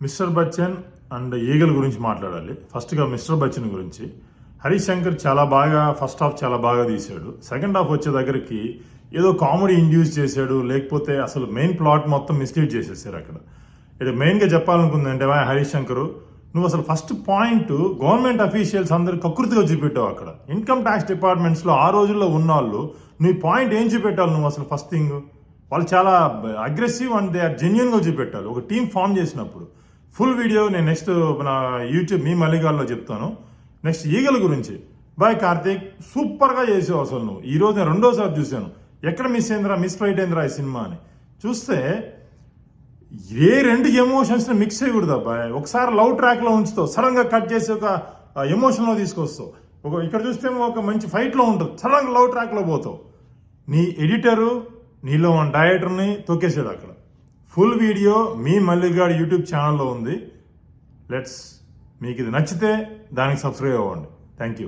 Mister Bachchan and eagle గురించి మాట్లాడాలి. ఫస్ట్గా మిస్టర్ బచ్చన్ గురించి. హరీష్ శంకర్ చాలా బాగా ఫస్ట్ హాఫ్ చాలా బాగా తీశాడు. సెకండ్ హాఫ్ వచ్చే దగ్గరికి ఏదో కామెడీ ఇండ్యూస్ చేశాడు, లేకపోతే అసలు మెయిన్ ప్లాట్ మొత్తం మిస్లీడ్ చేసేసారు అక్కడ. ఇక్కడ మెయిన్గా చెప్పాలనుకుంది అంటే హరీష్ శంకర్, నువ్వు అసలు ఫస్ట్ పాయింట్ గవర్నమెంట్ అఫీషియల్స్ అందరు కకృతిగా చూపెట్టావు అక్కడ. ఇన్కమ్ ట్యాక్స్ డిపార్ట్మెంట్స్లో ఆ రోజుల్లో ఉన్నవాళ్ళు నీ పాయింట్ ఏం చూపెట్టాలి నువ్వు అసలు? ఫస్ట్ థింగ్ వాళ్ళు చాలా అగ్రెసివ్ అండ్ దే ఆర్ జెన్యున్గా చూపెట్టాలి ఒక టీం ఫామ్ చేసినప్పుడు. ఫుల్ వీడియో నేను నెక్స్ట్ నా యూట్యూబ్ మీ మల్లిగాల్లో చెప్తాను. నెక్స్ట్ ఈగల గురించి, బాయ్ కార్తీక్ సూపర్గా చేసావు అసలు నువ్వు. ఈరోజు నేను రెండోసారి చూశాను. ఎక్కడ మిస్ అయిందిరా, మిస్ ఫైట్ అయిందిరా ఈ సినిమా అని చూస్తే ఏ రెండు ఎమోషన్స్ని మిక్స్ చేయకూడదు అబ్బాయి. ఒకసారి లవ్ ట్రాక్లో ఉంచుతావు, సడన్గా కట్ చేసి ఒక ఎమోషన్లో తీసుకొస్తావు. ఇక్కడ చూస్తే ఒక మంచి ఫైట్లో ఉంటుంది, సడన్గా లవ్ ట్రాక్లో పోతావు. నీ ఎడిటరు నీలో ఉన్న డైరెక్టర్ని తొక్కేసాడు అక్కడ. ఫుల్ వీడియో మీ మల్లిగాడ్ యూట్యూబ్ ఛానల్లో ఉంది. మీకు ఇది నచ్చితే దానికి సబ్స్క్రైబ్ అవ్వండి. Thank you.